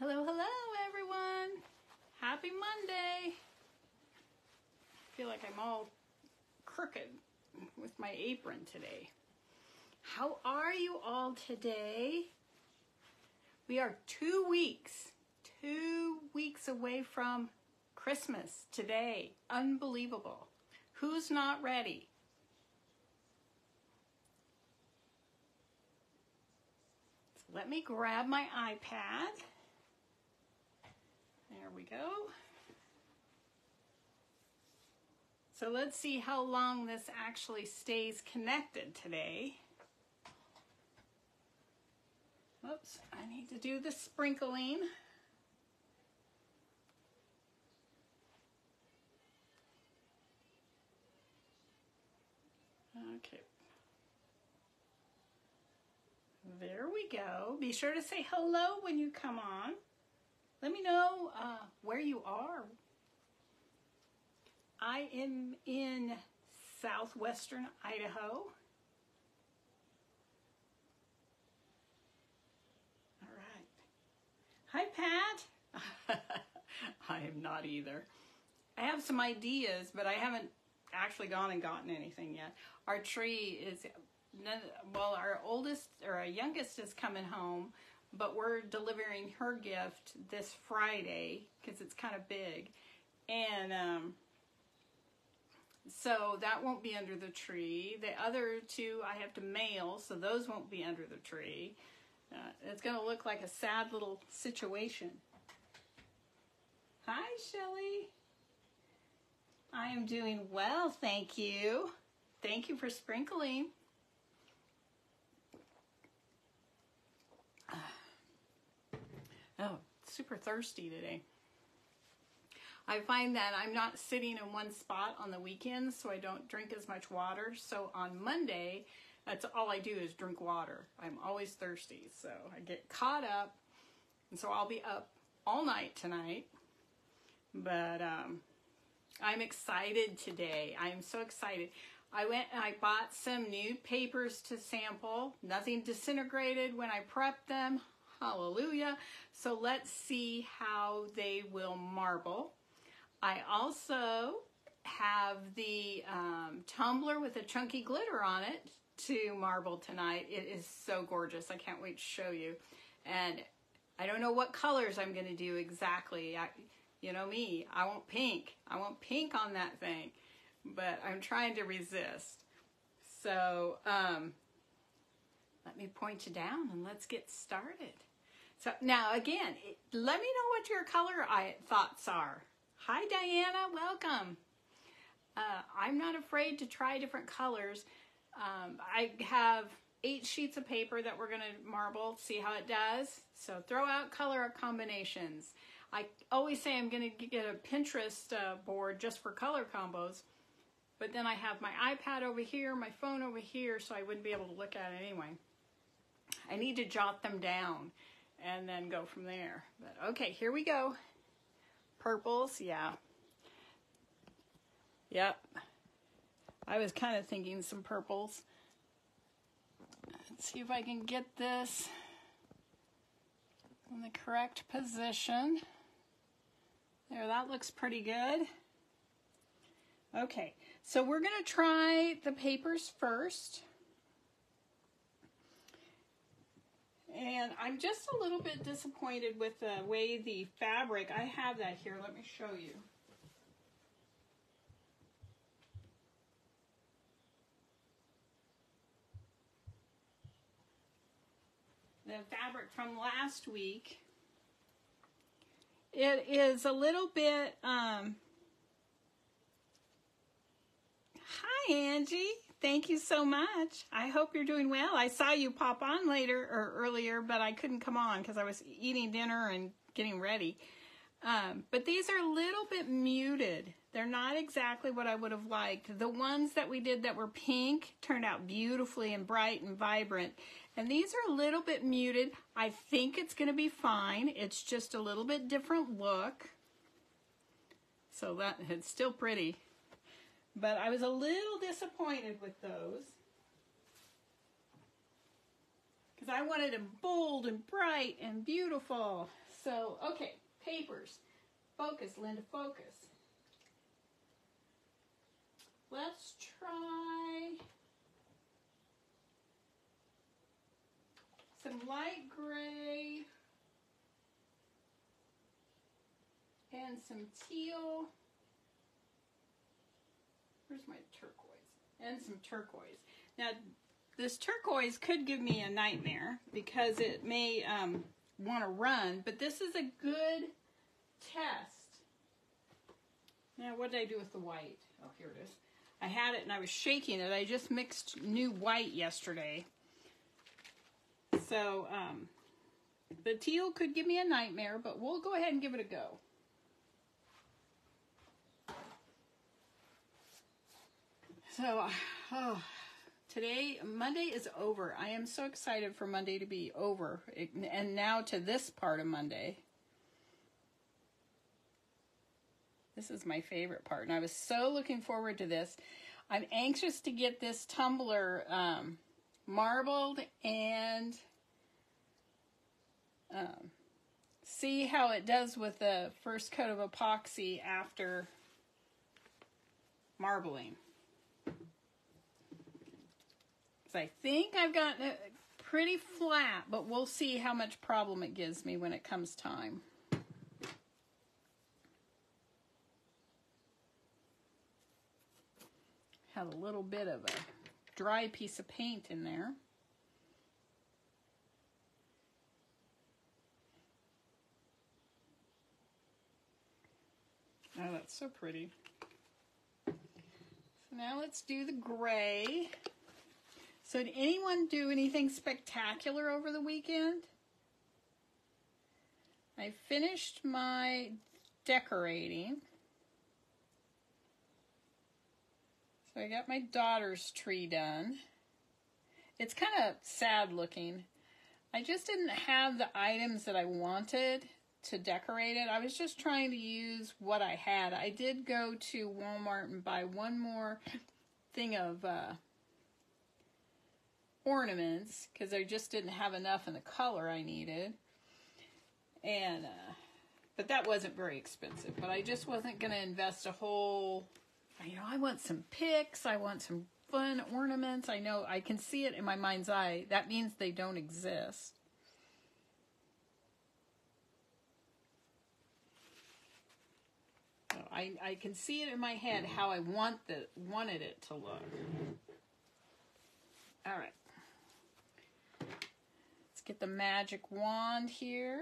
Hello, hello everyone. Happy Monday. I feel like I'm all crooked with my apron today. How are you all today? We are 2 weeks away from Christmas today. Unbelievable. Who's not ready? So let me grab my iPad. There we go. So let's see how long this actually stays connected today. Oops, I need to do the sprinkling. Okay. There we go. Be sure to say hello when you come on. Let me know where you are. I am in southwestern Idaho. All right. Hi, Pat. I am not either. I have some ideas, but I haven't actually gone and gotten anything yet. Our tree is, well, our youngest is coming home, but we're delivering her gift this Friday because it's kind of big. And so that won't be under the tree. The other two I have to mail, so those won't be under the tree. It's going to look like a sad little situation. Hi, Shelley. I am doing well, thank you. Thank you for sprinkling. Oh, super thirsty today. I find that I'm not sitting in one spot on the weekends, so I don't drink as much water. So on Monday, that's all I do is drink water. I'm always thirsty, so I get caught up, and so I'll be up all night tonight. But I'm excited today. I am so excited. I went and I bought some nude papers to sample. Nothing disintegrated when I prepped them. Hallelujah. So let's see how they will marble. I also have the tumbler with a chunky glitter on it to marble tonight. It is so gorgeous. I can't wait to show you. And I don't know what colors I'm going to do exactly. You know me, I want pink. I want pink on that thing. But I'm trying to resist. So let me point you down and let's get started. So now again, let me know what your color thoughts are. Hi Diana, welcome. I'm not afraid to try different colors. I have 8 sheets of paper that we're gonna marble, see how it does. So throw out color combinations. I always say I'm gonna get a Pinterest board just for color combos, but then I have my iPad over here, my phone over here, so I wouldn't be able to look at it anyway. I need to jot them down and then go from there. But okay, here we go. Purples, yeah. Yep. I was kind of thinking some purples. Let's see if I can get this in the correct position. There, that looks pretty good. Okay, so we're going to try the papers first. And I'm just a little bit disappointed with the way the fabric, I have that here, let me show you. The fabric from last week, it is a little bit, hi Angie. Thank you so much. I hope you're doing well. I saw you pop on earlier, but I couldn't come on because I was eating dinner and getting ready. But these are a little bit muted. They're not exactly what I would have liked. The ones that we did that were pink turned out beautifully and bright and vibrant. And these are a little bit muted. I think it's going to be fine. It's just a little bit different look. So that it's still pretty. But I was a little disappointed with those. because I wanted them bold and bright and beautiful. So, okay, papers. Focus, Linda, focus. Let's try some light gray and some teal. Where's my turquoise? And some turquoise. Now, this turquoise could give me a nightmare because it may want to run, but this is a good test. Now, what did I do with the white? Oh, here it is. I had it and I was shaking it. I just mixed new white yesterday. So, the teal could give me a nightmare, but we'll go ahead and give it a go. So, today, Monday is over. I am so excited for Monday to be over. And now to this part of Monday. This is my favorite part. And I was so looking forward to this. I'm anxious to get this tumbler marbled and see how it does with the first coat of epoxy after marbling. I think I've gotten it pretty flat, but we'll see how much problem it gives me when it comes time. Have a little bit of a dry piece of paint in there. Oh, that's so pretty. So now let's do the gray. So did anyone do anything spectacular over the weekend? I finished my decorating. So I got my daughter's tree done. It's kind of sad looking. I just didn't have the items that I wanted to decorate it. I was just trying to use what I had. I did go to Walmart and buy one more thing of ornaments because I just didn't have enough in the color I needed. And but that wasn't very expensive. But I just wasn't going to invest a whole, you know, I want some picks, I want some fun ornaments. I know I can see it in my mind's eye. That means they don't exist. So I can see it in my head how I wanted it to look. All right. Let's get the magic wand here.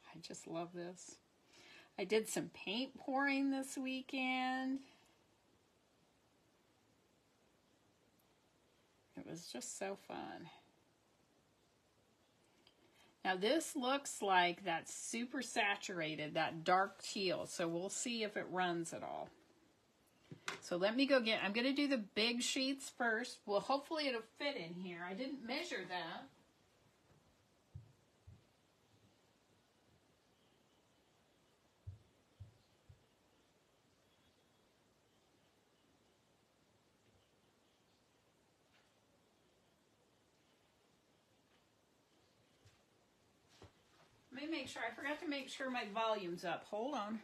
I just love this. I did some paint pouring this weekend. It was just so fun. Now this looks like that's super saturated, that dark teal, so we'll see if it runs at all. So let me go get, I'm going to do the big sheets first. Well, hopefully it'll fit in here. I didn't measure that. Let me make sure, I forgot to make sure my volume's up. Hold on.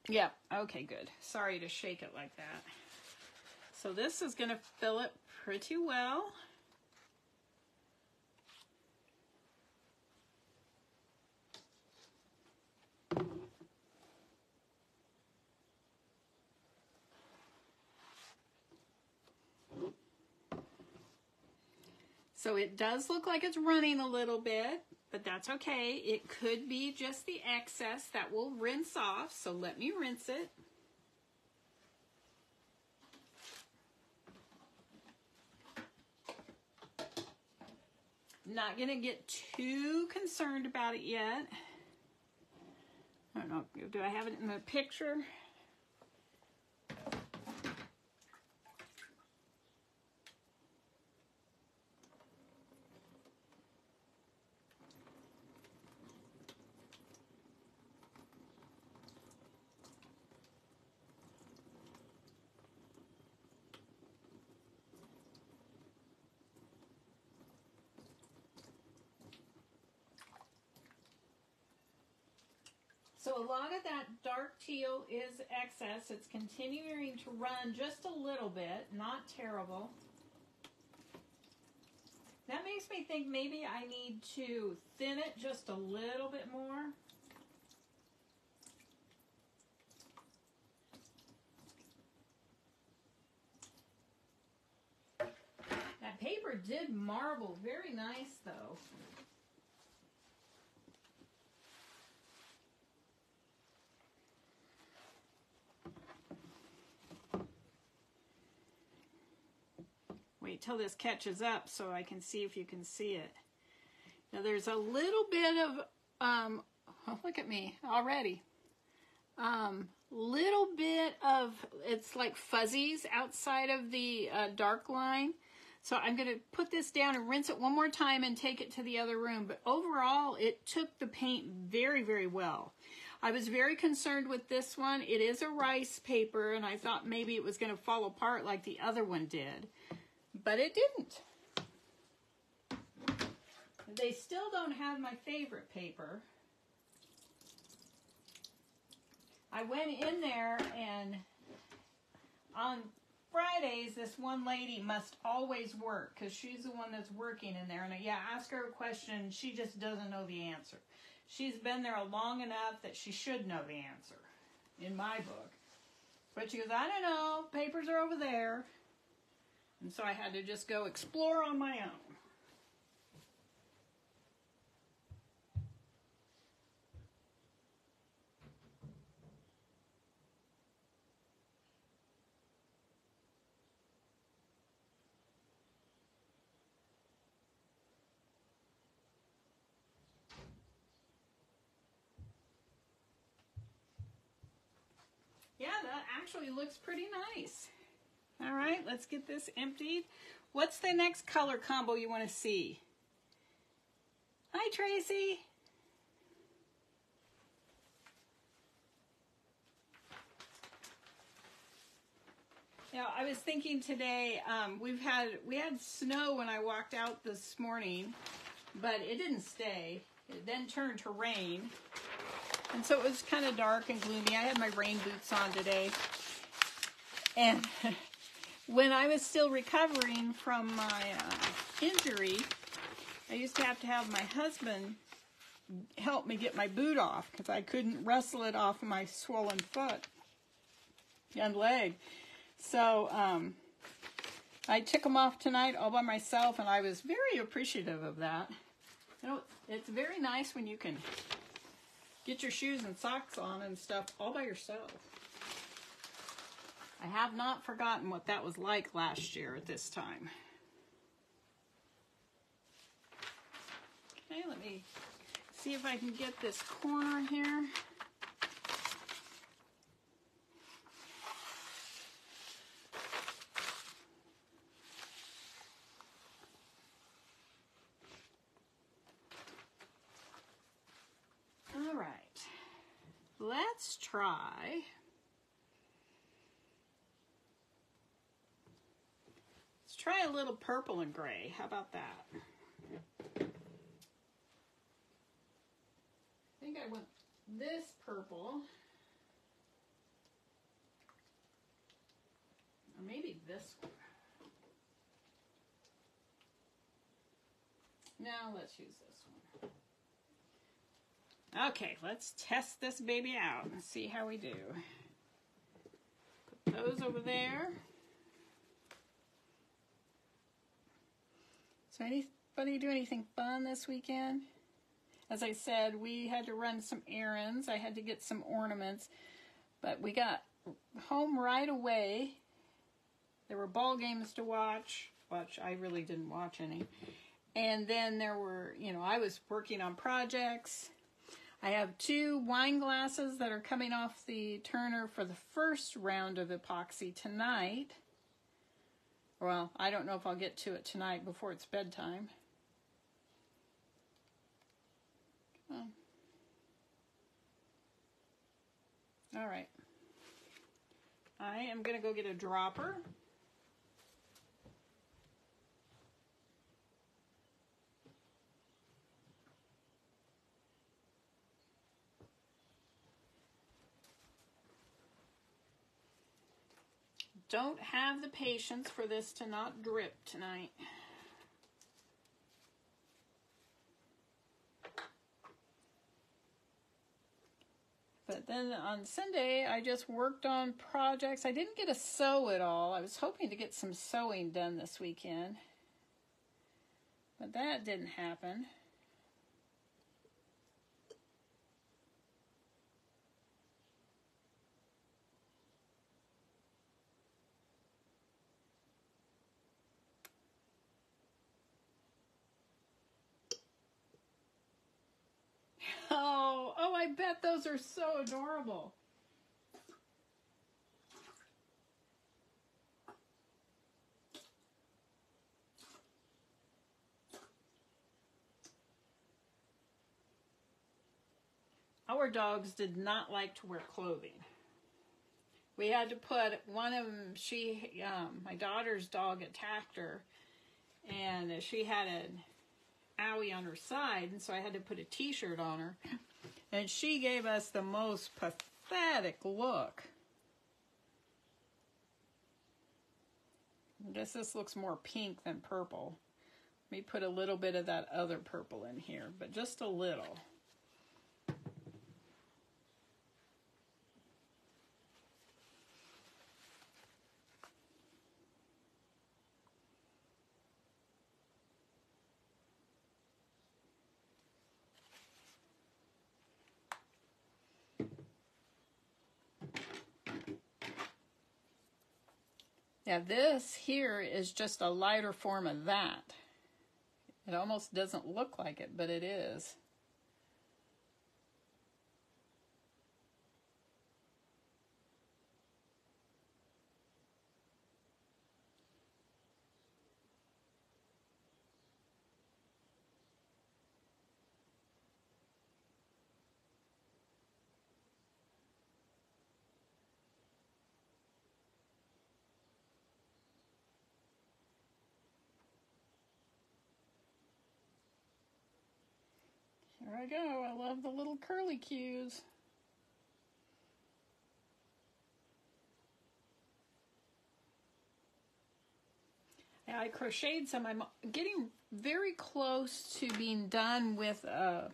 Yep, okay, good. Sorry to shake it like that. So this is going to fill it pretty well. So it does look like it's running a little bit, but that's okay. It could be just the excess that will rinse off. So let me rinse it. Not going to get too concerned about it yet. I don't know, do I have it in the picture? So a lot of that dark teal is excess. It's continuing to run just a little bit, not terrible. That makes me think maybe I need to thin it just a little bit more. That paper did marble very nice though. Wait till this catches up so I can see if you can see it. Now there's a little bit of, oh, look at me already. Little bit of, it's like fuzzies outside of the dark line. So I'm going to put this down and rinse it one more time and take it to the other room. But overall, it took the paint very, very well. I was very concerned with this one. It is a rice paper, and I thought maybe it was going to fall apart like the other one did. But it didn't. They still don't have my favorite paper. I went in there, and on Fridays, this one lady must always work because she's the one that's working in there. And yeah, ask her a question, she just doesn't know the answer. She's been there long enough that she should know the answer, in my book. But she goes, I don't know, papers are over there. And so I had to just go explore on my own. Yeah, that actually looks pretty nice. All right, let's get this emptied. What's the next color combo you want to see? Hi, Tracy. Now, I was thinking today, we had snow when I walked out this morning, but it didn't stay. It then turned to rain. And so it was kind of dark and gloomy. I had my rain boots on today. And when I was still recovering from my injury, I used to have my husband help me get my boot off because I couldn't wrestle it off of my swollen foot and leg. So I took them off tonight all by myself, and I was very appreciative of that. You know, it's very nice when you can get your shoes and socks on and stuff all by yourself. I have not forgotten what that was like last year at this time. Okay, let me see if I can get this corner here. All right, let's try. Try a little purple and gray. How about that? I think I want this purple. Or maybe this one. Now let's use this one. Okay, let's test this baby out and see how we do. Put those over there. So anybody do anything fun this weekend? As I said, we had to run some errands. I had to get some ornaments, but we got home right away. There were ball games to watch, which I really didn't watch any. And then there were, I was working on projects. I have 2 wine glasses that are coming off the turner for the first round of epoxy tonight. Well, I don't know if I'll get to it tonight before it's bedtime. Come on. All right. I am going to go get a dropper. don't have the patience for this to not drip tonight. But then on Sunday, I just worked on projects. I didn't get to sew at all. I was hoping to get some sewing done this weekend, but that didn't happen. Oh, I bet those are so adorable. Our dogs did not like to wear clothing. We had to put one of them, my daughter's dog attacked her, and she had an owie on her side, and so I had to put a t-shirt on her. And she gave us the most pathetic look. I guess this looks more pink than purple. Let me put a little bit of that other purple in here, but just a little. Now this here is just a lighter form of that. It almost doesn't look like it, but it is. There I go. I love the little curly cues. I crocheted some. I'm getting very close to being done with a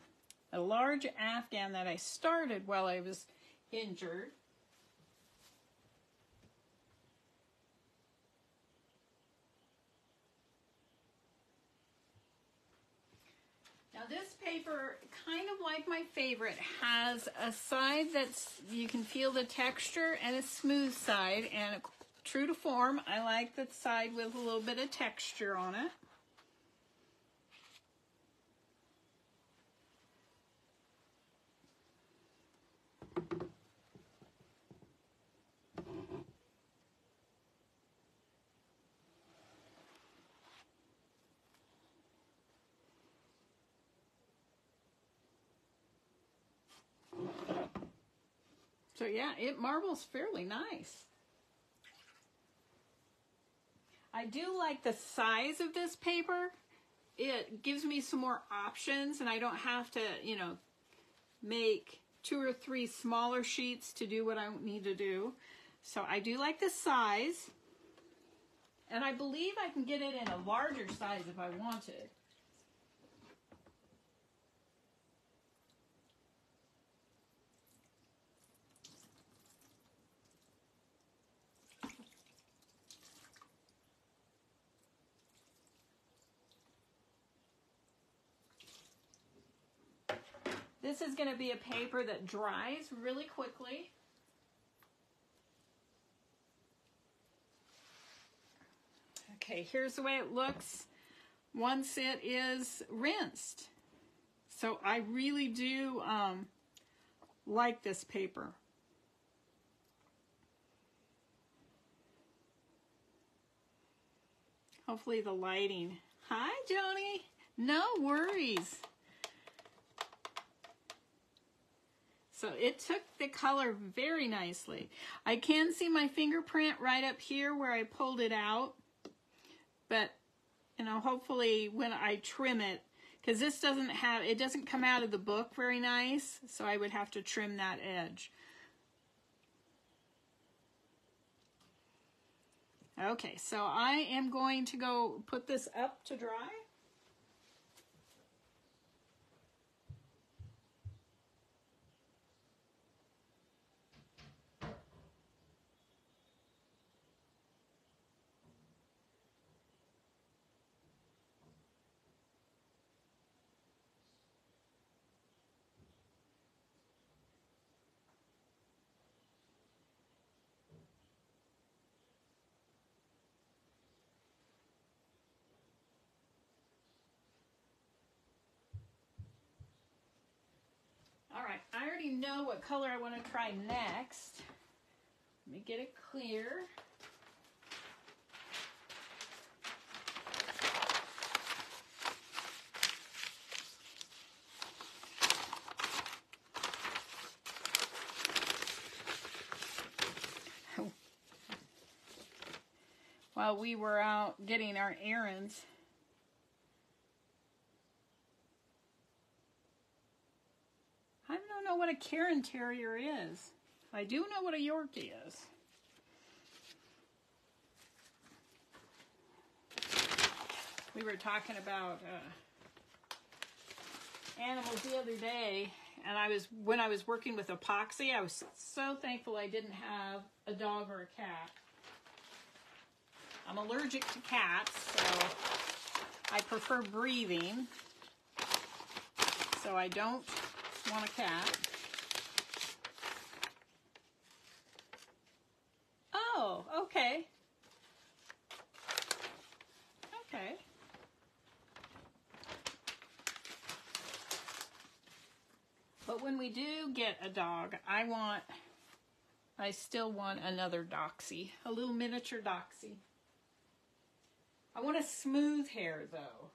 large Afghan that I started while I was injured. Now this paper, kind of like my favorite, has a side that's, you can feel the texture, and a smooth side, and true to form, I like the side with a little bit of texture on it. So yeah, it marbles fairly nice. I do like the size of this paper. It gives me some more options, and I don't have to, make 2 or 3 smaller sheets to do what I need to do. So I do like the size, and I believe I can get it in a larger size if I wanted. This is going to be a paper that dries really quickly. Okay, here's the way it looks once it is rinsed. So I really do like this paper. Hopefully the lighting. Hi, Joni. No worries. So it took the color very nicely. I can see my fingerprint right up here where I pulled it out. But, hopefully when I trim it, because this it doesn't come out of the book very nice, so I would have to trim that edge. Okay, so I am going to go put this up to dry. All right, I already know what color I want to try next. Let me get it clear. While we were out getting our errands, I don't know what a Cairn Terrier is. I do know what a Yorkie is. We were talking about animals the other day, and when I was working with epoxy, I was so thankful I didn't have a dog or a cat. I'm allergic to cats, so I prefer breathing. So I don't want a cat. Oh, okay. Okay. But when we do get a dog, I still want another Doxy, a little miniature Doxy. I want a smooth hair though.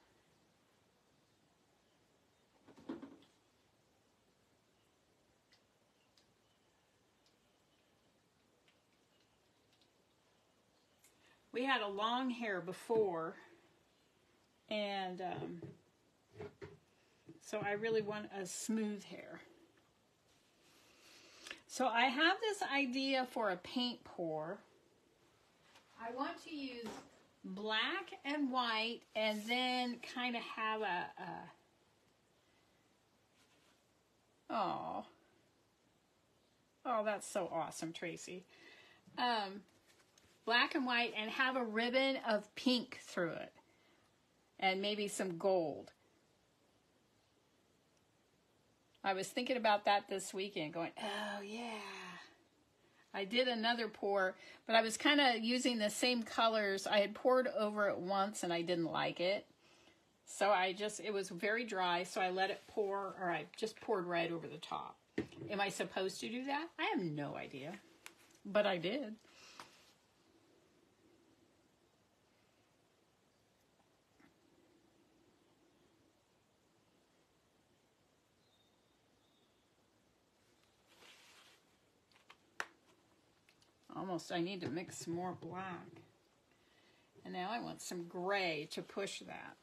We had a long hair before, and so I really want a smooth hair. So I have this idea for a paint pour. I want to use black and white and then kind of have oh, that's so awesome, Tracy. Black and white and have a ribbon of pink through it and maybe some gold. I was thinking about that this weekend going, oh yeah. I did another pour, but I was kind of using the same colors. I had poured over it once and I didn't like it. So it was very dry, so I let it pour, or I just poured right over the top. Am I supposed to do that? I have no idea, but I did. I need to mix some more black. And now I want some gray to push that.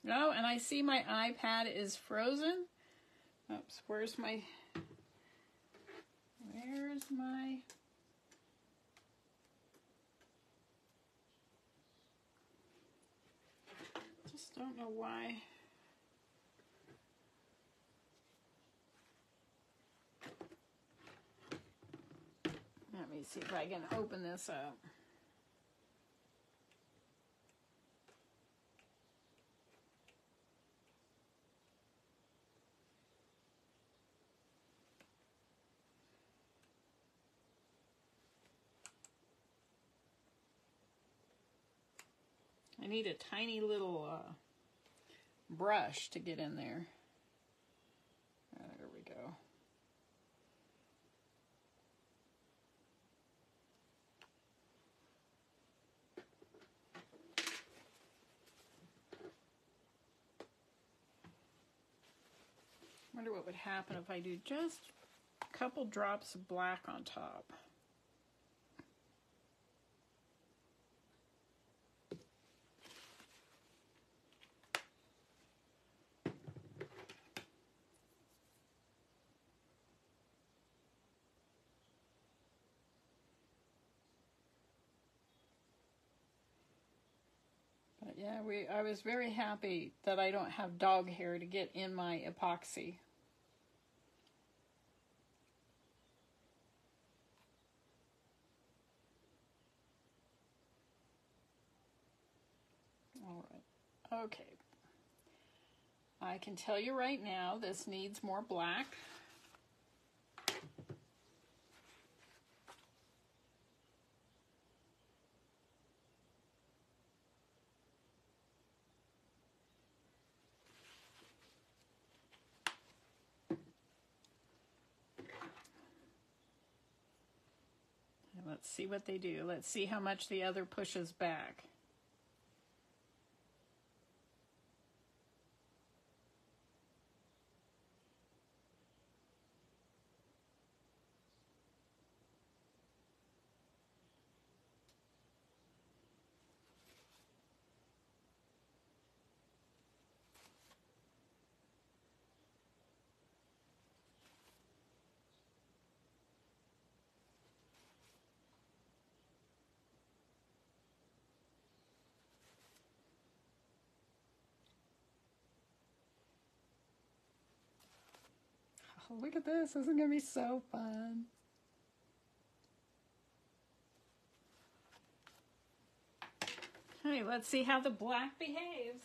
Oh, and I see my iPad is frozen. Oops, where's my... Just don't know why. Let me see if I can open this up. I need a tiny little brush to get in there. There we go. Wonder what would happen if I do just a couple drops of black on top. Yeah, I was very happy that I don't have dog hair to get in my epoxy. All right, okay. I can tell you right now, this needs more black. And let's see what they do. Let's see how much the other pushes back. Oh, look at this. This is going to be so fun. Okay, let's see how the black behaves.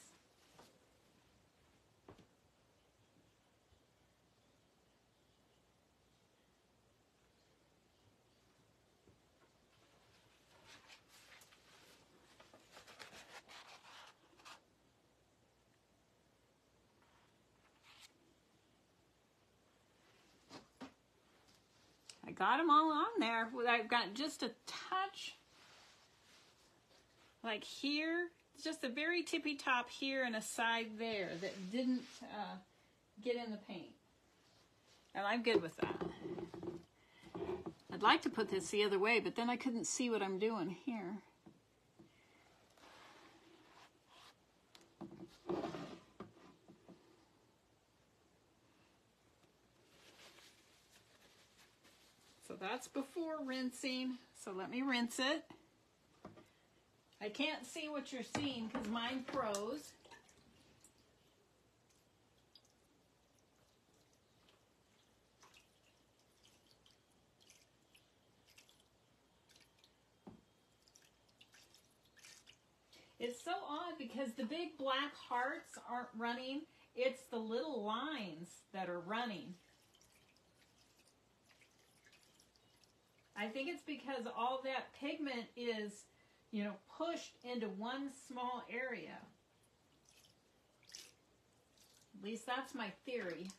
I got them all on there. I've got just a touch, like here, just a very tippy top here and a side there that didn't get in the paint. And I'm good with that. I'd like to put this the other way, but then I couldn't see what I'm doing here. So that's before rinsing, so let me rinse it. I can't see what you're seeing because mine froze. It's so odd because the big black hearts aren't running. It's the little lines that are running. I think it's because all that pigment is, you know, pushed into one small area. At least that's my theory.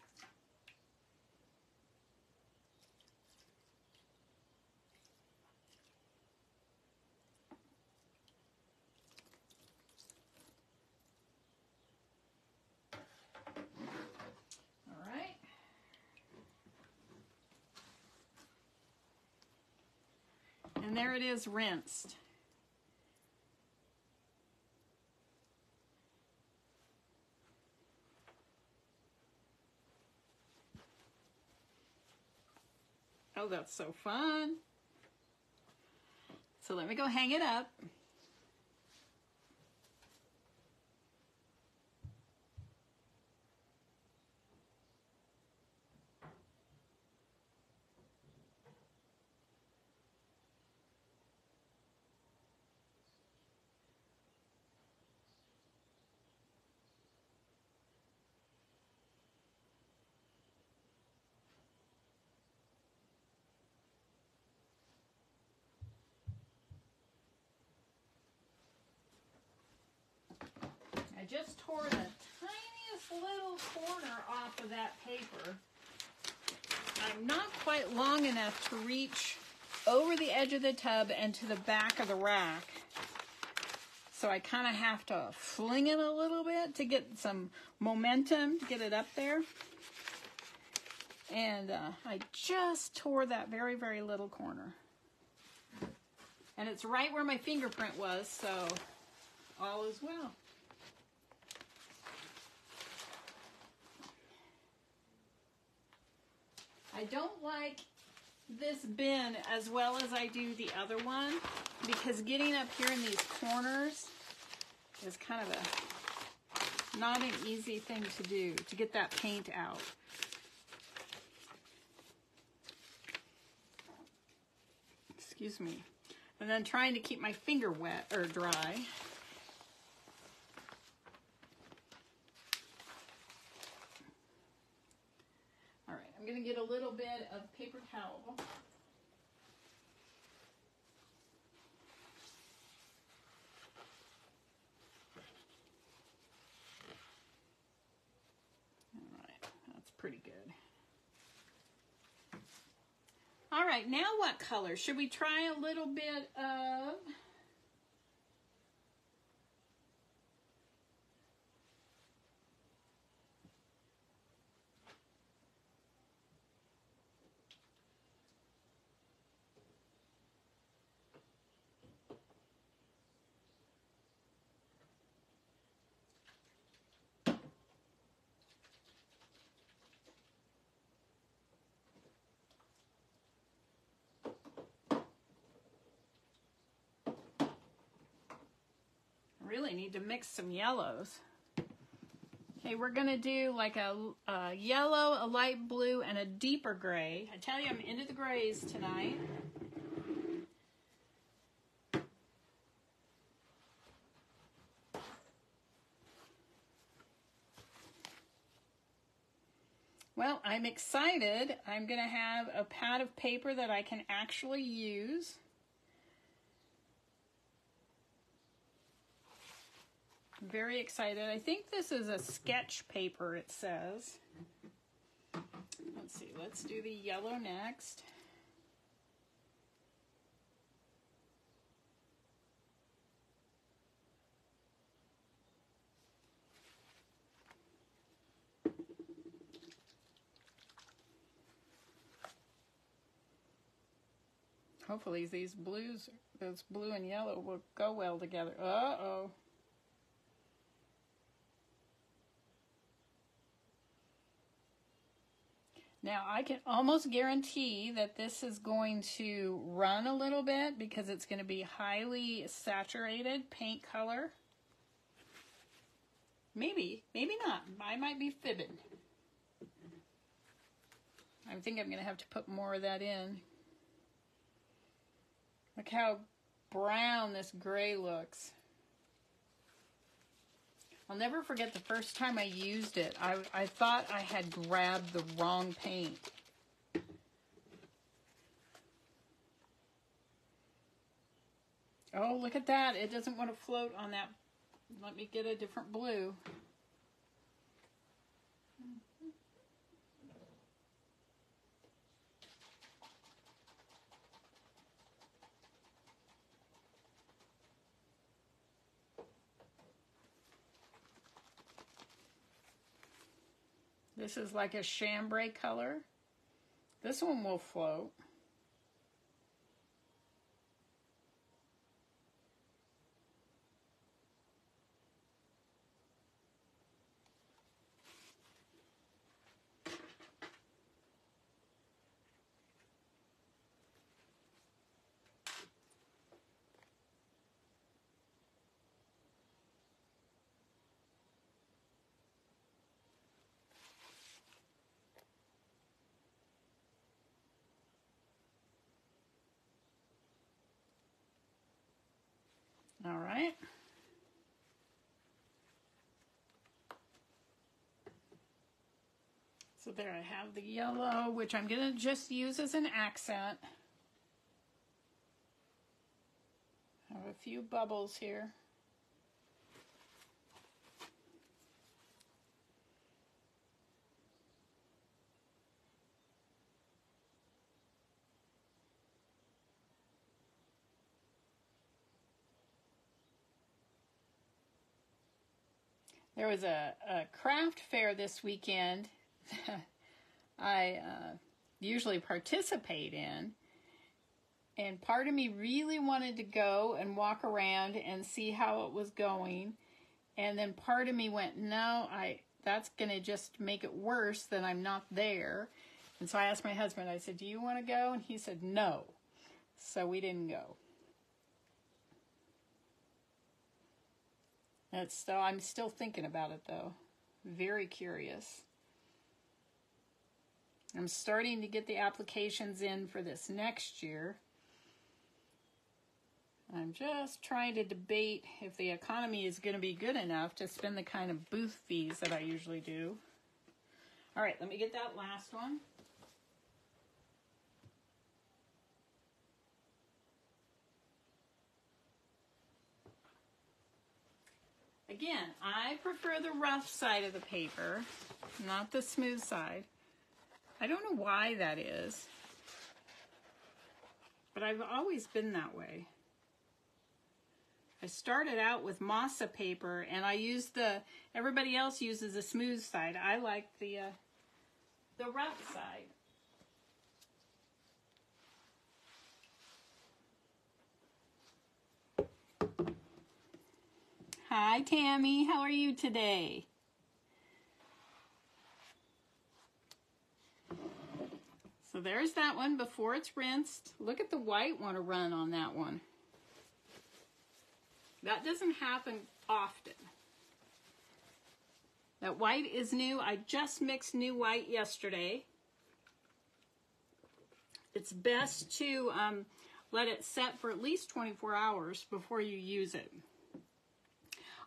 All right. And there it is, rinsed. Oh, that's so fun. So let me go hang it up. I just tore the tiniest little corner off of that paper. I'm not quite long enough to reach over the edge of the tub and to the back of the rack. So I kind of have to fling it a little bit to get some momentum, to get it up there. And I just tore that very, very little corner. And it's right where my fingerprint was, so all is well. I don't like this bin as well as I do the other one because getting up here in these corners, is kind of not an easy thing to do, to get that paint out. Excuse me. And then trying to keep my finger wet or dry. All right, I'm going to get a little bit of paper towel. All right, that's pretty good. All right, now what color? Should we try a little bit of... really need to mix some yellows. Okay, we're gonna do like a yellow, a light blue, and a deeper gray. I tell you, I'm into the grays tonight. Well, I'm excited. I'm gonna have a pad of paper that I can actually use. I'm very excited. I think this is a sketch paper, it says. Let's see, let's do the yellow next. Hopefully these blues, those blue and yellow will go well together. Uh-oh. Now, I can almost guarantee that this is going to run a little bit because it's going to be highly saturated paint color. Maybe, maybe not. I might be fibbing. I think I'm going to have to put more of that in. Look how brown this gray looks. I'll never forget the first time I used it. I thought I had grabbed the wrong paint. Oh, look at that. It doesn't want to float on that. Let me get a different blue. This is like a chambray color. This one will float. All right. So there I have the yellow, which I'm going to just use as an accent. I have a few bubbles here. There was a craft fair this weekend I usually participate in, and part of me really wanted to go and walk around and see how it was going, and then part of me went, no, that's going to just make it worse that I'm not there. And so I asked my husband, I said, do you want to go? And he said no, so we didn't go. I'm still thinking about it though. Very curious. I'm starting to get the applications in for this next year. I'm just trying to debate if the economy is going to be good enough to spend the kind of booth fees that I usually do. All right, let me get that last one. Again, I prefer the rough side of the paper, not the smooth side. I don't know why that is, but I've always been that way. I started out with masa paper, and I used everybody else uses the smooth side. I like the rough side. Hi, Tammy. How are you today? So there's that one before it's rinsed. Look at the white want to run on that one. That doesn't happen often. That white is new. I just mixed new white yesterday. It's best to let it set for at least 24 hours before you use it.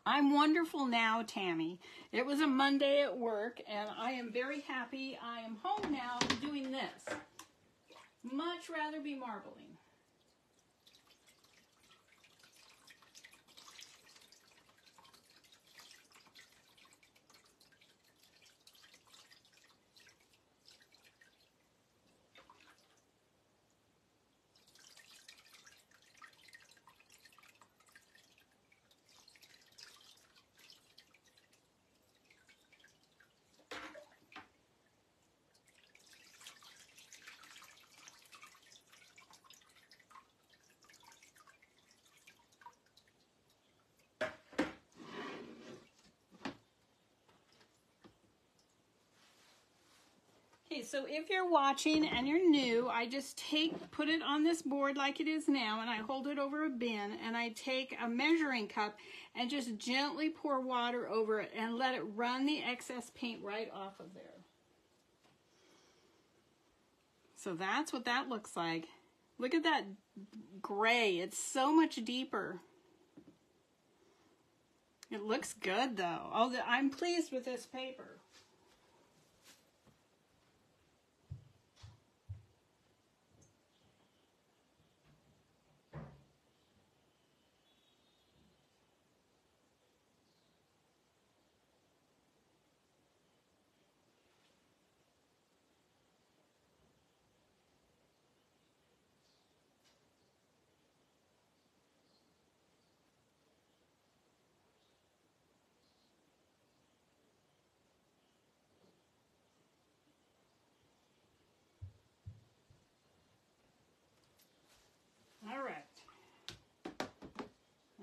I'm wonderful now, Tammy. It was a Monday at work, and I am very happy. I am home now doing this. Much rather be marbling. Okay, so if you're watching and you're new, I just put it on this board like it is now, and I hold it over a bin, and I take a measuring cup and just gently pour water over it and let it run the excess paint right off of there. So that's what that looks like. Look at that gray. It's so much deeper. It looks good though. I'm pleased with this paper. All right,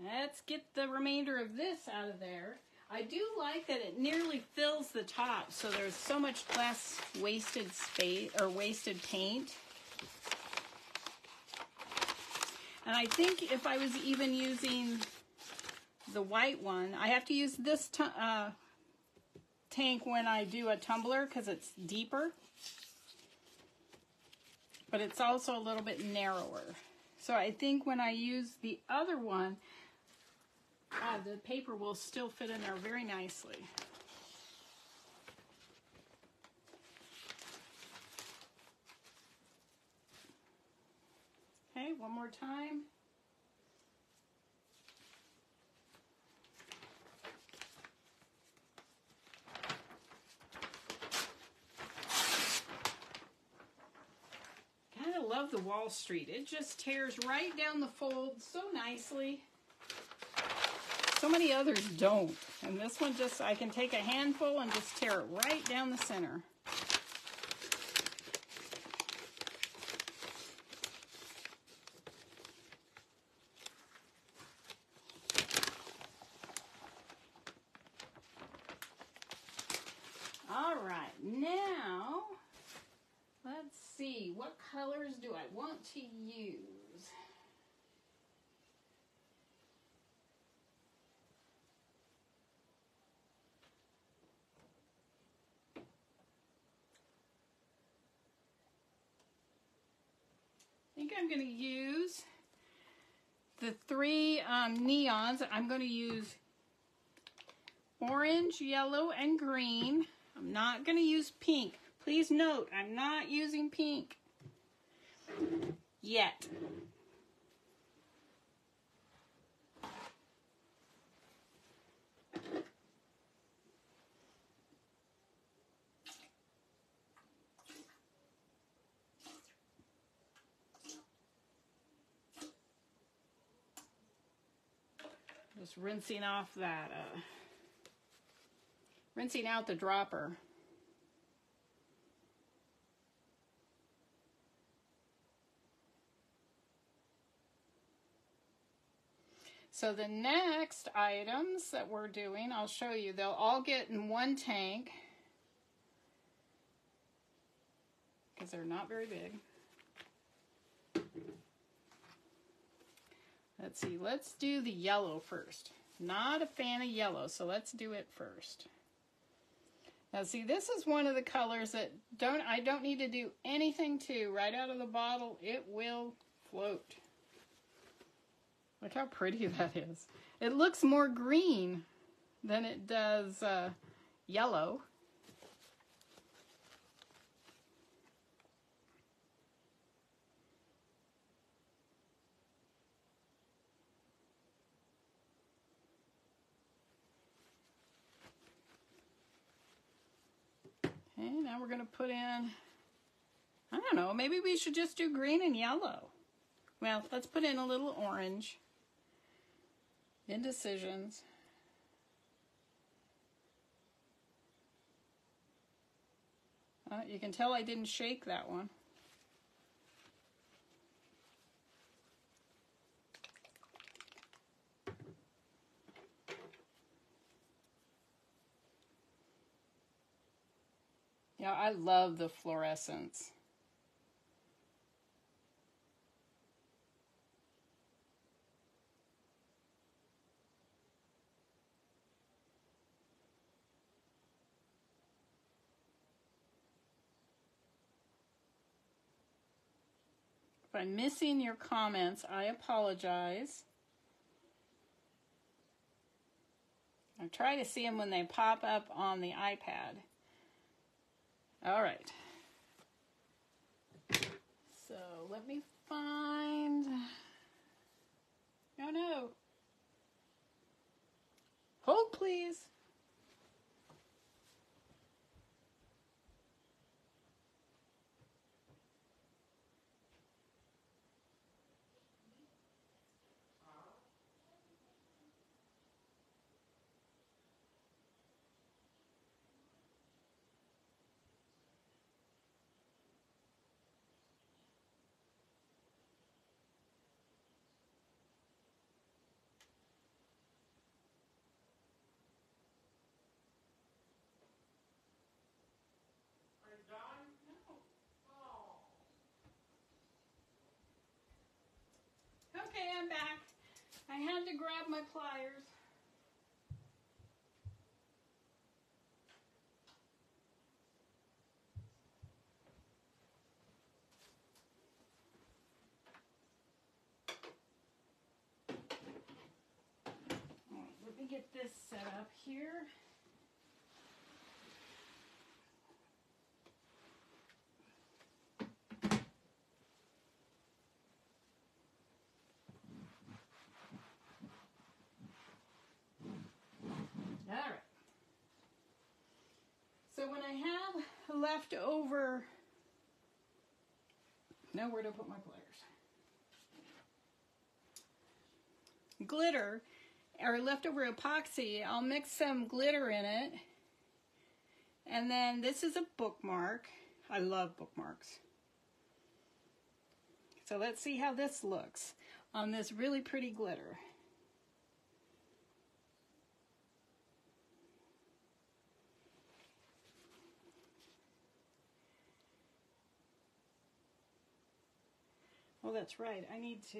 let's get the remainder of this out of there. I do like that it nearly fills the top, so there's so much less wasted space or wasted paint. And I think if I was even using the white one, I have to use this tank when I do a tumbler because it's deeper, but it's also a little bit narrower. So I think when I use the other one, the paper will still fit in there very nicely. Okay, one more time. I love the Wall Street. It just tears right down the fold so nicely. So many others don't. And this one just, I can take a handful and just tear it right down the center. All right, now let's see, what colors do I want to use? I'm going to use the 3 neons. I'm going to use orange, yellow, and green. I'm not going to use pink. Please note, I'm not using pink yet. Just rinsing off that, rinsing out the dropper. So the next items that we're doing, I'll show you. They'll all get in one tank because they're not very big. Let's see, let's do the yellow first. Not a fan of yellow, so let's do it first. Now see, this is one of the colors that I don't need to do anything to. Right out of the bottle, it will float. Look how pretty that is. It looks more green than it does yellow. Okay, now we're going to put in, I don't know, maybe we should just do green and yellow. Well, let's put in a little orange. Indecisions. You can tell I didn't shake that one. Yeah, I love the fluorescence. If I'm missing your comments, I apologize. I try to see them when they pop up on the iPad. All right. So let me find, oh no. Hold please. Okay, I'm back. I had to grab my pliers. All right, let me get this set up here. All right. So when I have leftover, now where to put my pliers? Glitter, or leftover epoxy, I'll mix some glitter in it. And then this is a bookmark. I love bookmarks. So let's see how this looks on this really pretty glitter. Oh, that's right. I need to.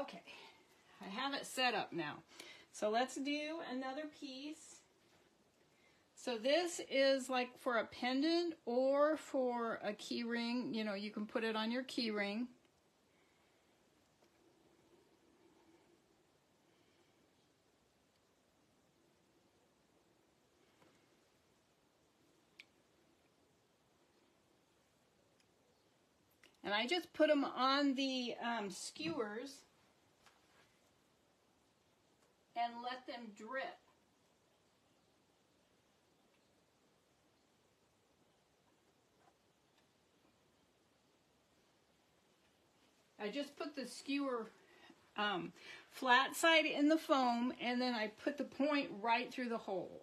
Okay, I have it set up now. So let's do another piece. So this is like for a pendant or for a key ring. You know, you can put it on your key ring. And I just put them on the skewers and let them drip. I just put the skewer flat side in the foam, and then I put the point right through the hole.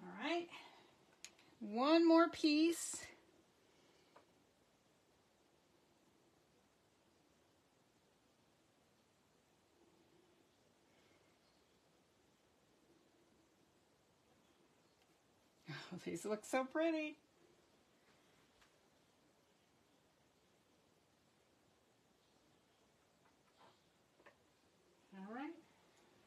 All right, one more piece. Oh, these look so pretty. All right,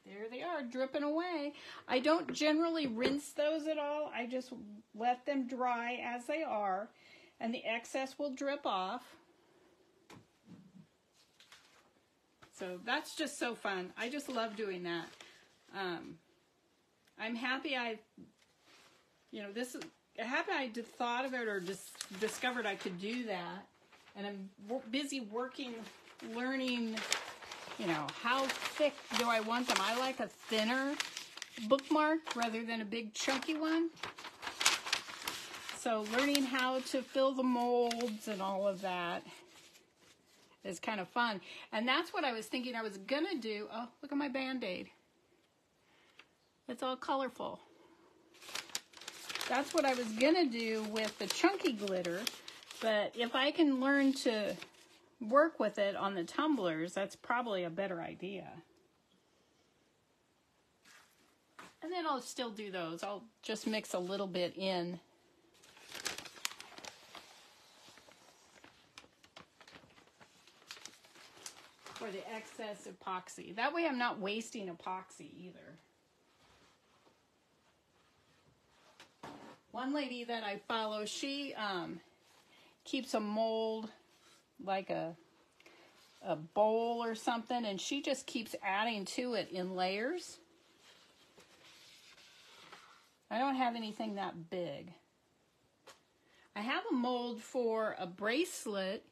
there they are, dripping away. I don't generally rinse those at all. I just let them dry as they are, and the excess will drip off. So that's just so fun. I just love doing that. I'm happy happy I thought of it or discovered I could do that. And I'm busy working, learning, how thick do I want them. I like a thinner bookmark rather than a big chunky one. So learning how to fill the molds and all of that is kind of fun. And that's what I was thinking I was gonna do. Oh, look at my Band-Aid. It's all colorful. That's what I was gonna do with the chunky glitter, but if I can learn to work with it on the tumblers, that's probably a better idea. And then I'll still do those. I'll just mix a little bit in. For the excess epoxy. That way I'm not wasting epoxy either. One lady that I follow, she keeps a mold like a bowl or something, and she just keeps adding to it in layers. I don't have anything that big. I have a mold for a bracelet,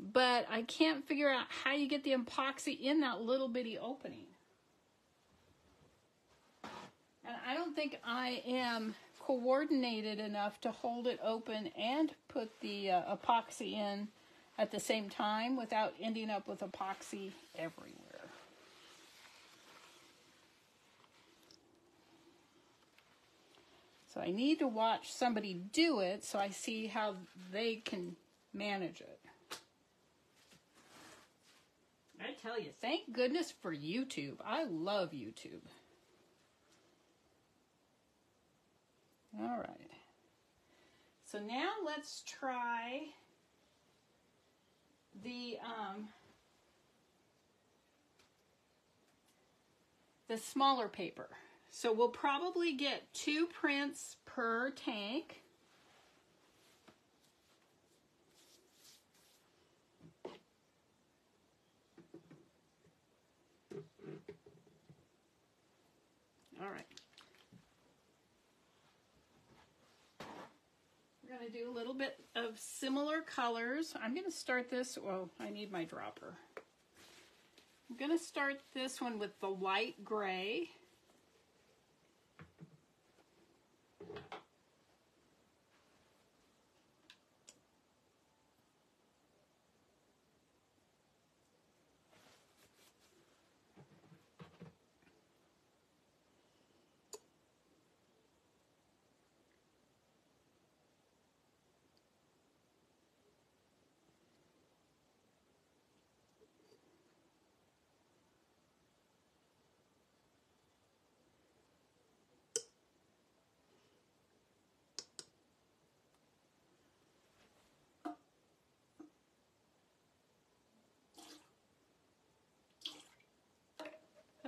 but I can't figure out how you get the epoxy in that little bitty opening. And I don't think I am coordinated enough to hold it open and put the epoxy in at the same time without ending up with epoxy everywhere. So I need to watch somebody do it so I see how they can manage it. I tell you, thank goodness for YouTube. I love YouTube. All right. So now let's try the smaller paper. So we'll probably get 2 prints per tank. All right. We're going to do a little bit of similar colors. I'm going to start this, well, I need my dropper. I'm going to start this one with the light gray.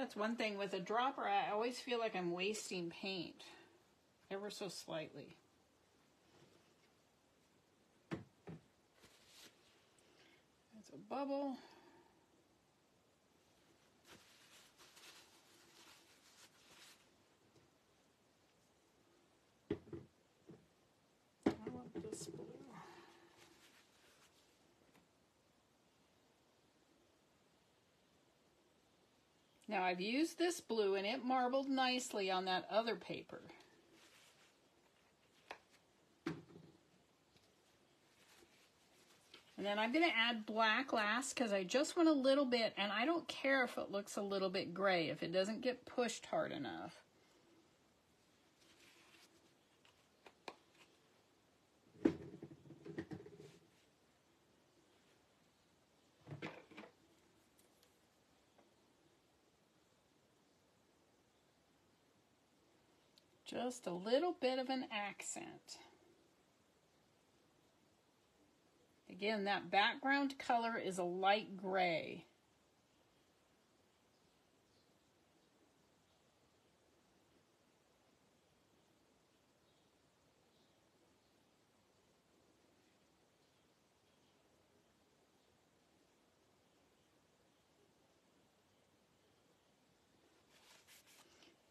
That's one thing with a dropper, I always feel like I'm wasting paint, ever so slightly. There's a bubble. I want this blue. Now I've used this blue and it marbled nicely on that other paper. And then I'm going to add black last because I just want a little bit, and I don't care if it looks a little bit gray if it doesn't get pushed hard enough. Just a little bit of an accent. Again, that background color is a light gray.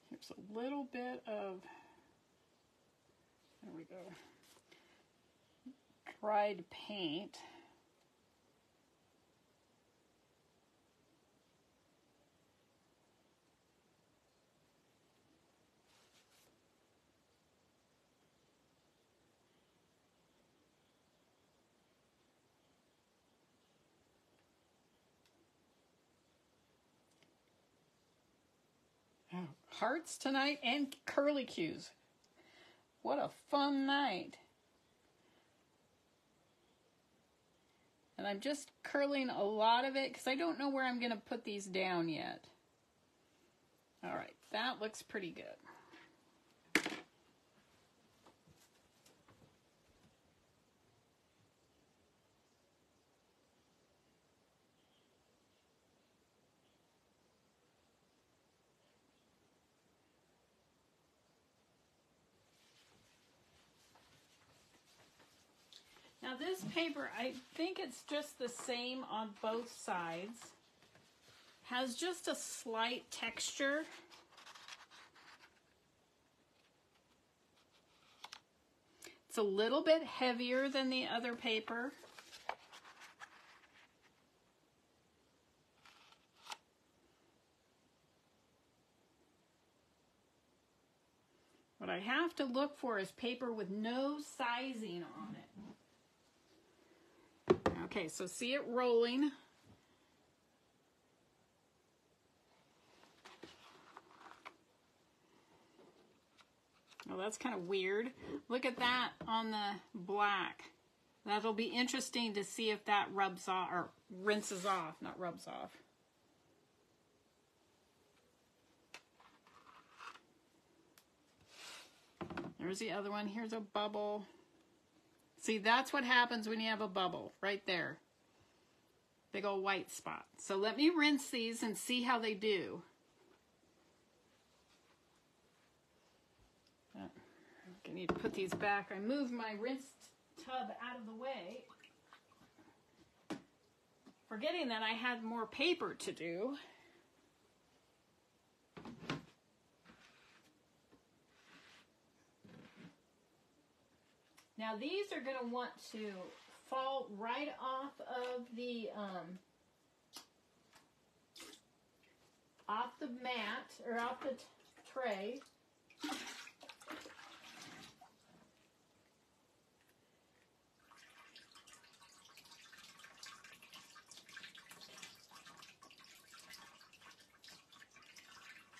Here's a little bit of, there we go, dried paint. Hearts tonight and curlicues. What a fun night. And I'm just curling a lot of it because I don't know where I'm going to put these down yet. All right, that looks pretty good. Now this paper, I think it's just the same on both sides. Has just a slight texture. It's a little bit heavier than the other paper. What I have to look for is paper with no sizing on it. Okay, so see it rolling. Oh, that's kind of weird. Look at that on the black. That'll be interesting to see if that rubs off, or rinses off, not rubs off. There's the other one. Here's a bubble. See, that's what happens when you have a bubble, right there. Big old white spot. So let me rinse these and see how they do. I need to put these back. I moved my rinse tub out of the way, forgetting that I had more paper to do. Now these are going to want to fall right off of the mat, or off the tray.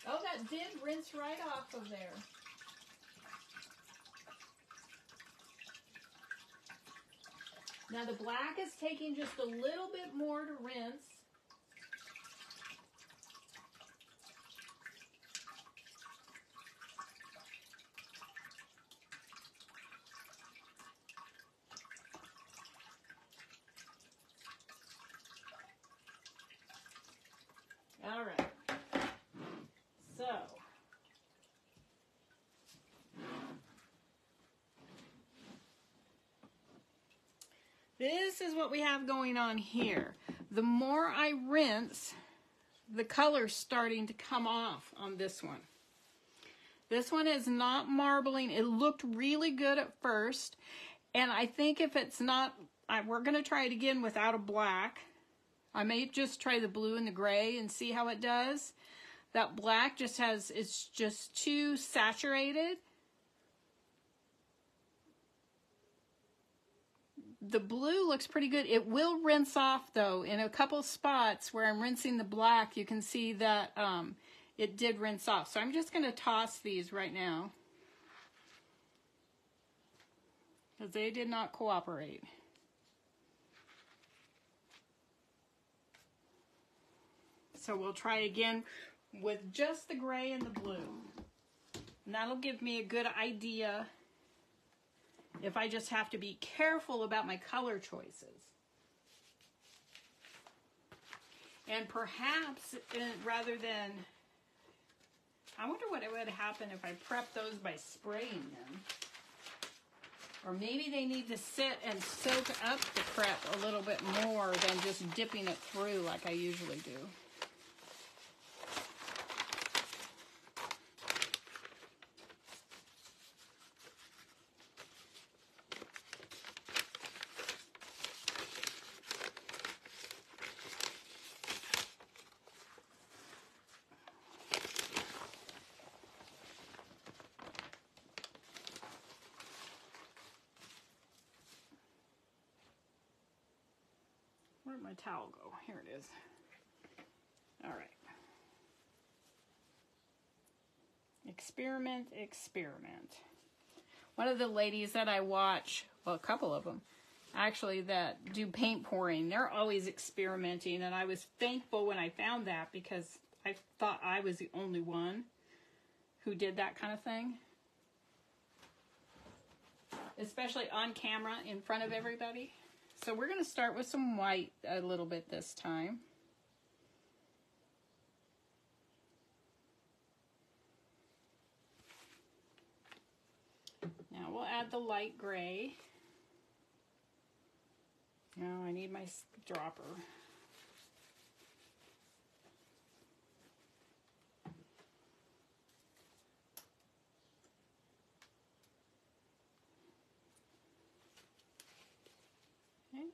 Oh, that did rinse right off of there. Now the black is taking just a little bit more to rinse. All right. this is what we have going on here. The more I rinse, the color's starting to come off on this one. This one is not marbling. It looked really good at first. And I think if it's not, we're going to try it again without a black. I may just try the blue and the gray and see how it does. That black just has, it's just too saturated. The blue looks pretty good. It will rinse off though. In a couple spots where I'm rinsing the black, you can see that it did rinse off. So I'm just going to toss these right now, because they did not cooperate. So we'll try again with just the gray and the blue. And that'll give me a good idea if I just have to be careful about my color choices. And perhaps, rather than, I wonder what would happen if I prep those by spraying them. Or maybe they need to sit and soak up the prep a little bit more than just dipping it through like I usually do. Where'd my towel go? Here it is. All right. Experiment, experiment. One of the ladies that I watch, well, a couple of them, actually, that do paint pouring, they're always experimenting, and I was thankful when I found that because I thought I was the only one who did that kind of thing. Especially on camera in front of everybody. So we're going to start with some white a little bit this time. Now we'll add the light gray. Now I need my dropper. Okay.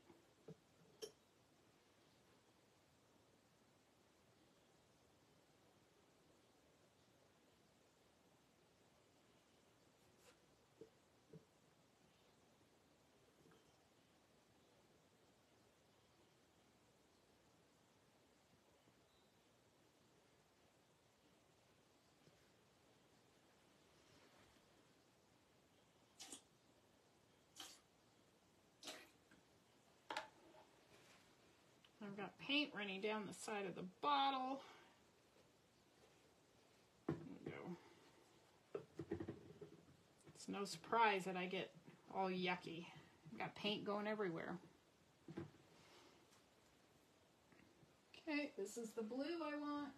I've got paint running down the side of the bottle. There we go. It's no surprise that I get all yucky. I've got paint going everywhere. Okay, this is the blue I want.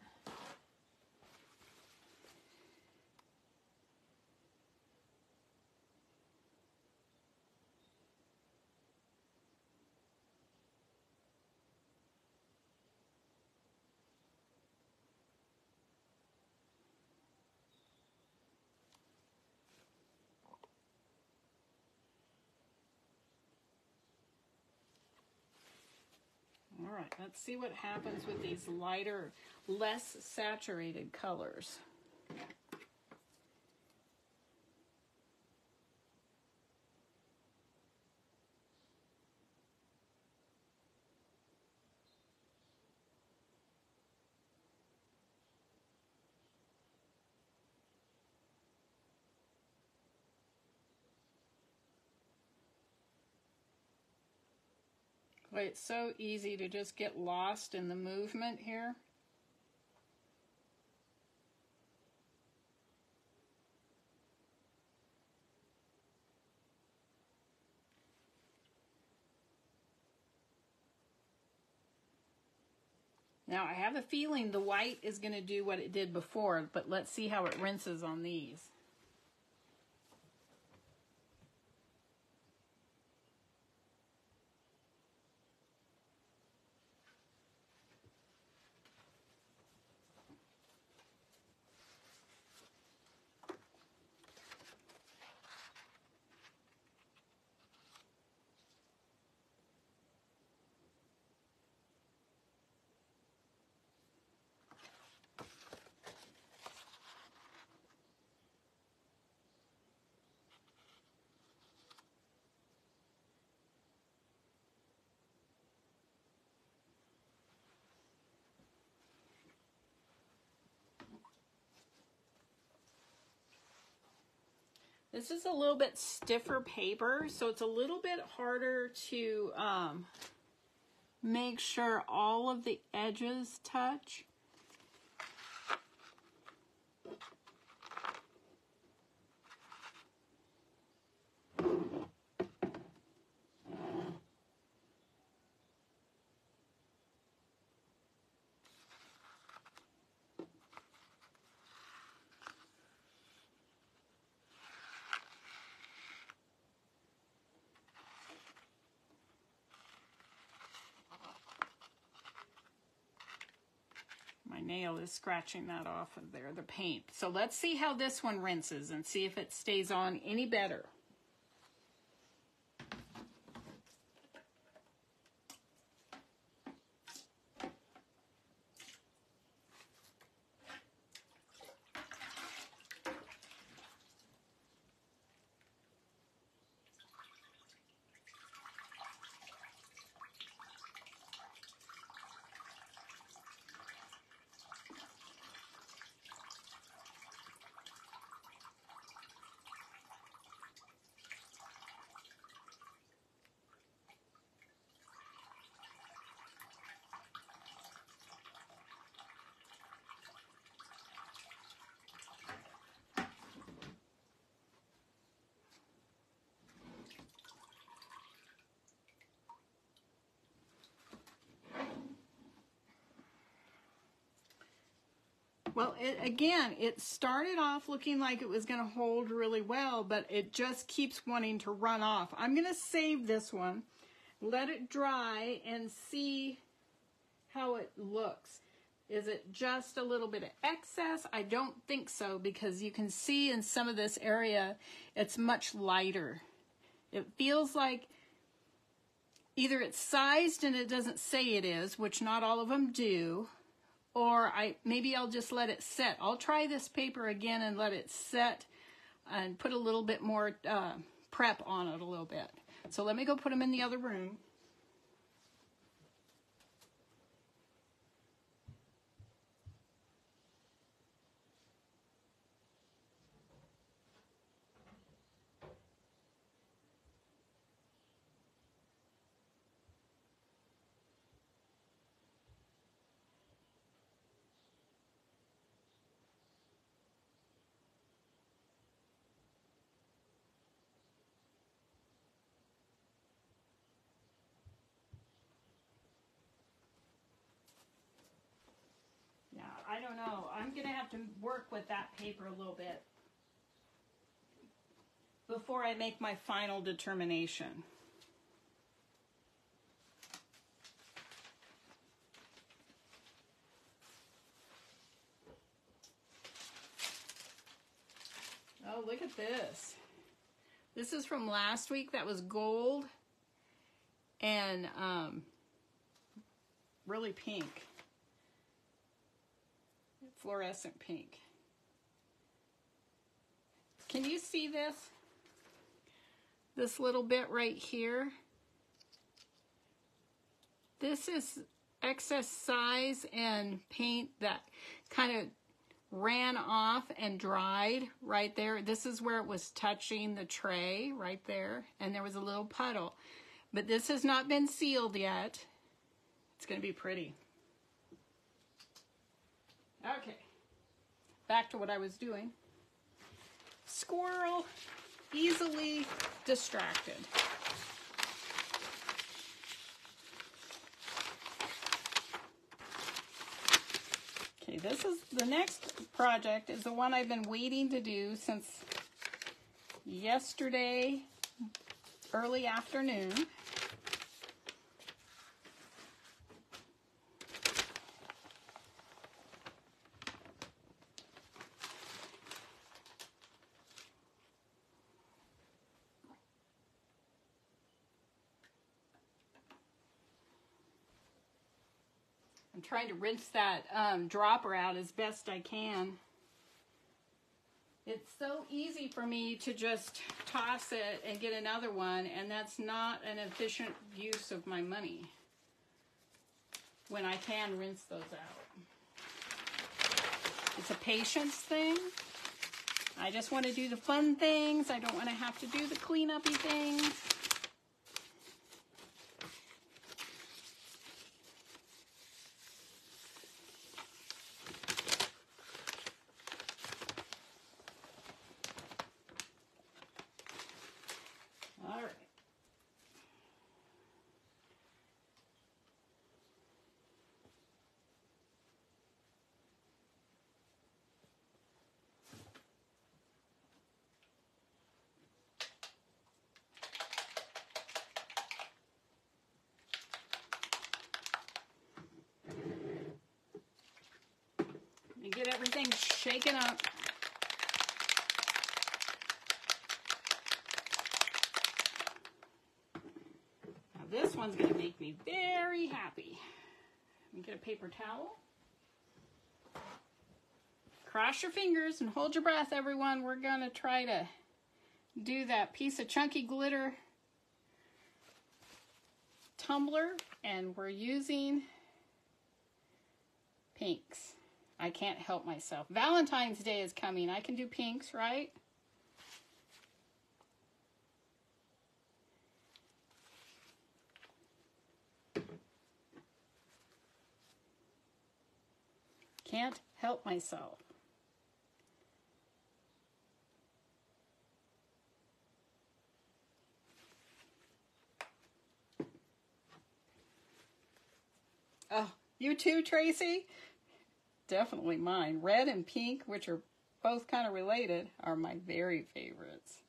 All right, let's see what happens with these lighter, less saturated colors. It's so easy to just get lost in the movement here. Now I have a feeling the white is going to do what it did before, but let's see how it rinses on these. This is a little bit stiffer paper, so it's a little bit harder to make sure all of the edges touch. My nail is scratching that off of there, the paint. So let's see how this one rinses and see if it stays on any better. Well, it started off looking like it was going to hold really well, but it just keeps wanting to run off. I'm going to save this one, let it dry, and see how it looks. Is it just a little bit of excess? I don't think so, because you can see in some of this area, it's much lighter. It feels like either it's sized and it doesn't say it is, which not all of them do, or maybe I'll just let it set. I'll try this paper again and let it set and put a little bit more prep on it a little bit. So let me go put them in the other room. I don't know. I'm going to have to work with that paper a little bit before I make my final determination. Oh, look at this. This is from last week. That was gold and really pink. Fluorescent pink. Can you see this? This little bit right here? This is excess size and paint that kind of ran off and dried right there. This is where it was touching the tray right there, and there was a little puddle. But this has not been sealed yet. It's going to be pretty. Okay, back to what I was doing. Squirrel, easily distracted. Okay, this is the next project is the one I've been waiting to do since yesterday, early afternoon. I'm trying to rinse that dropper out as best I can. It's so easy for me to just toss it and get another one, and that's not an efficient use of my money when I can rinse those out. It's a patience thing. I just want to do the fun things. I don't want to have to do the cleanup-y things. All right. And get everything shaken up. Now this one's going to make me very happy. Let me get a paper towel. Cross your fingers and hold your breath, everyone. We're going to try to do that piece of chunky glitter tumbler, and we're using pinks. I can't help myself. Valentine's Day is coming. I can do pinks, right? Can't help myself. Oh, you too, Tracy? Definitely mine. Red and pink, which are both kind of related, are my very favorites.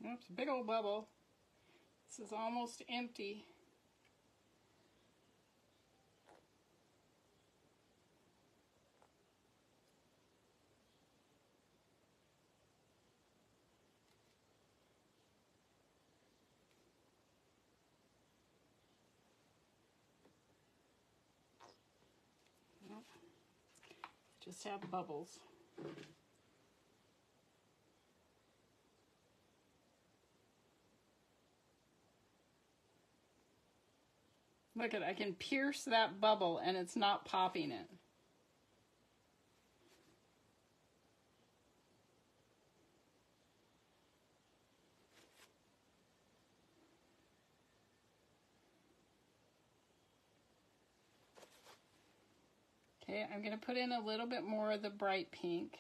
Oops, big old bubble. This is almost empty. Nope. Just have bubbles. Look at, I can pierce that bubble and it's not popping it. Okay, I'm going to put in a little bit more of the bright pink.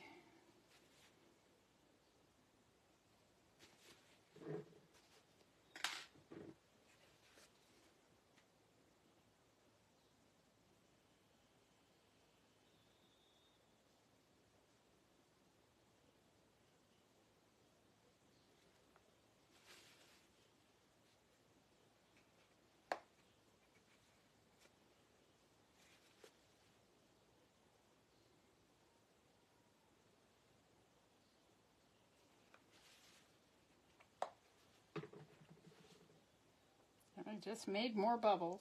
I just made more bubbles.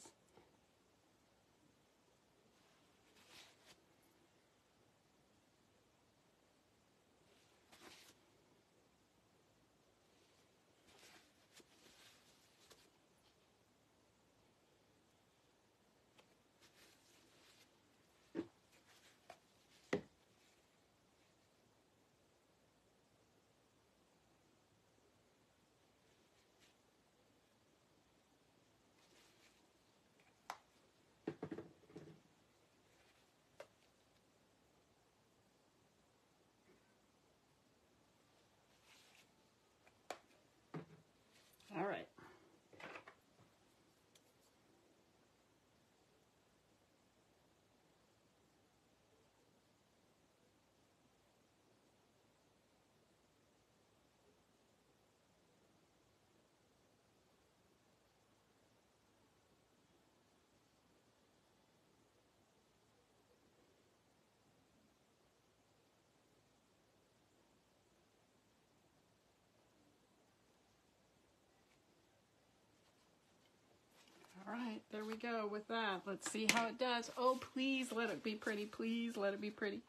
right, there we go with that. Let's see how it does. Oh, please let it be pretty. Please let it be pretty.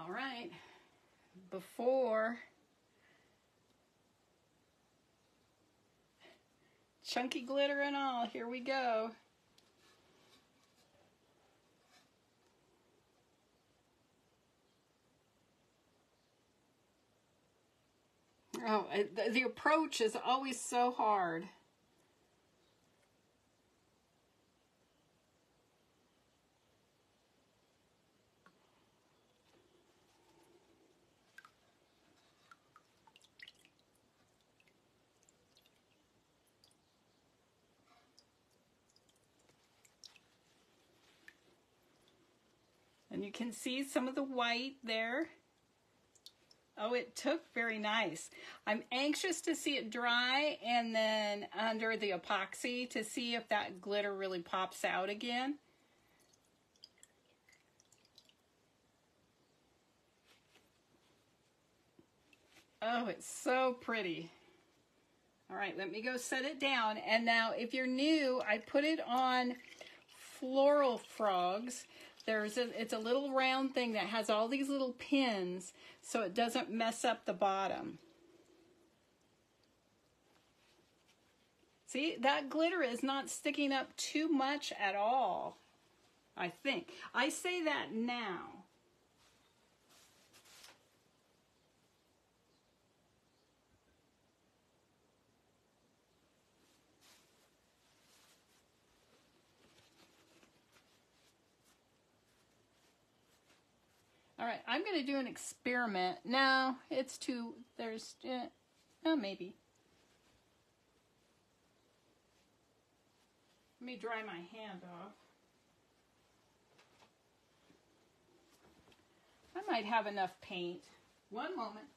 All right, before chunky glitter and all, here we go. Oh, the approach is always so hard. And you can see some of the white there. Oh, it took very nice. I'm anxious to see it dry and then under the epoxy to see if that glitter really pops out again. Oh, it's so pretty. All right, let me go set it down. And now, if you're new, I put it on Floral Frogs. It's a little round thing that has all these little pins so it doesn't mess up the bottom. See, that glitter is not sticking up too much at all, I think. I say that now. All right, I'm going to do an experiment. No, it's too, oh, maybe. Let me dry my hand off. I might have enough paint. One moment.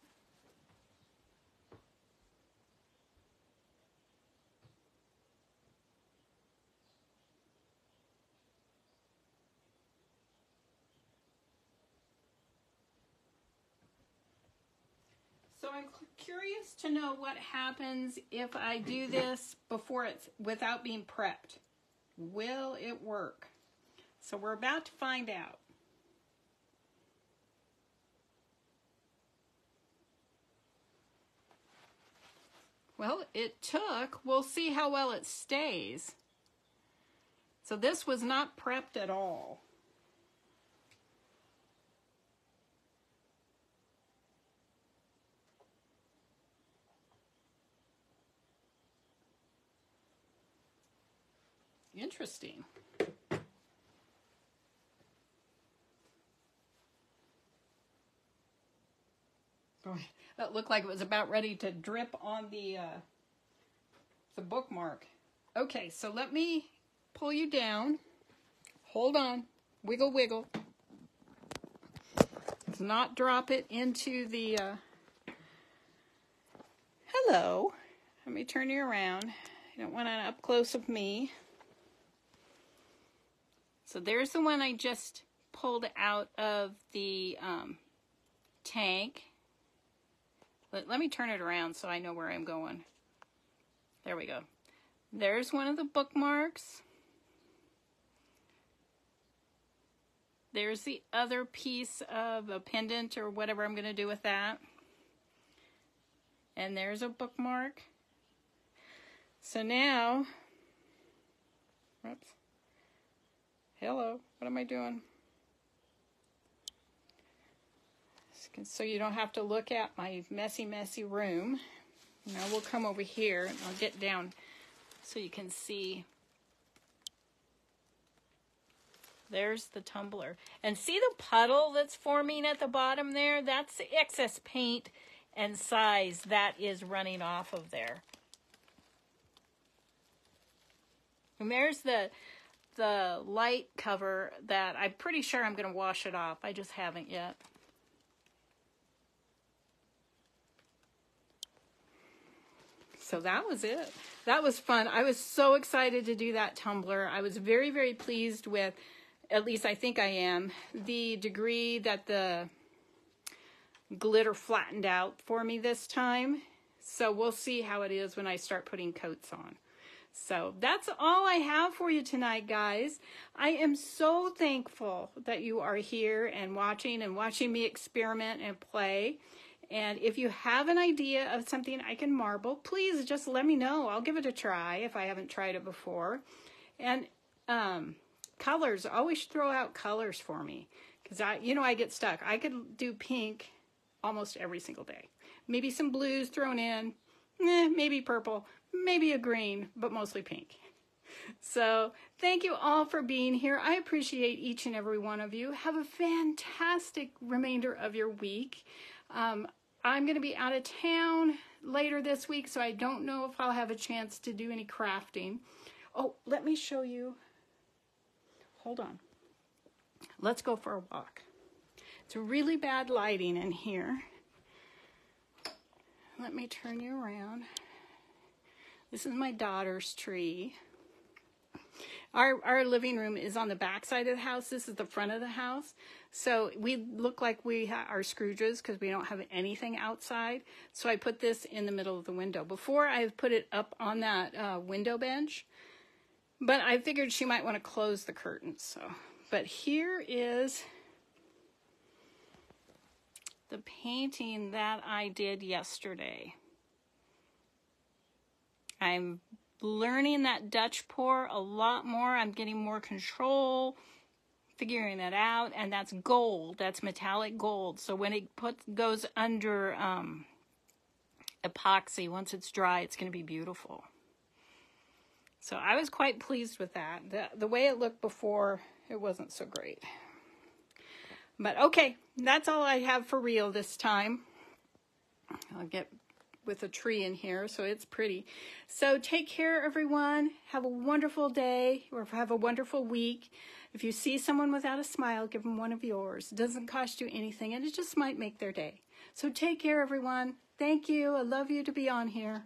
So I'm curious to know what happens if I do this before without being prepped. Will it work? So we're about to find out. Well, it took. We'll see how well it stays. So this was not prepped at all. Interesting. Boy, that looked like it was about ready to drip on the bookmark. Okay, so let me pull you down. Hold on. Wiggle, wiggle. Let's not drop it into the... Hello. Let me turn you around. You don't want it up close of me. So there's the one I just pulled out of the tank. Let me turn it around so I know where I'm going. There we go. There's one of the bookmarks. There's the other piece of a pendant or whatever I'm going to do with that. And there's a bookmark. So now, oops. Hello, what am I doing? So you don't have to look at my messy, messy room. Now we'll come over here and I'll get down so you can see. There's the tumbler. And see the puddle that's forming at the bottom there? That's the excess paint and size that is running off of there. And there's the light cover that I'm pretty sure I'm going to wash it off. I just haven't yet. So that was it. that was fun. I was so excited to do that tumbler. I was very, very pleased with, at least I think I am, the degree that the glitter flattened out for me this time. So we'll see how it is when I start putting coats on. So that's all I have for you tonight, guys. I am so thankful that you are here and watching me experiment and play. And if you have an idea of something I can marble, please just let me know. I'll give it a try if I haven't tried it before. And colors, always throw out colors for me, because I get stuck. I could do pink almost every single day. Maybe some blues thrown in, maybe purple, maybe a green, but mostly pink. So thank you all for being here. I appreciate each and every one of you. Have a fantastic remainder of your week. I'm going to be out of town later this week, so I don't know if I'll have a chance to do any crafting. Oh, let me show you. Hold on. Let's go for a walk. It's really bad lighting in here. Let me turn you around. This is my daughter's tree. Our living room is on the back side of the house. This is the front of the house. So we look like we are Scrooges because we don't have anything outside. So I put this in the middle of the window. Before I put it up on that window bench, but I figured she might want to close the curtains. So, but here is the painting that I did yesterday. I'm learning that Dutch pour a lot more. I'm getting more control, figuring that out, and that's gold. That's metallic gold. So when it goes under epoxy, once it's dry, it's going to be beautiful. So I was quite pleased with that. The way it looked before, it wasn't so great. But okay, that's all I have for real this time. I'll get with a tree in here, so it's pretty. So take care, everyone. Have a wonderful day, or have a wonderful week. If you see someone without a smile, give them one of yours. It doesn't cost you anything, and it just might make their day. So take care, everyone. Thank you. I love you to be on here.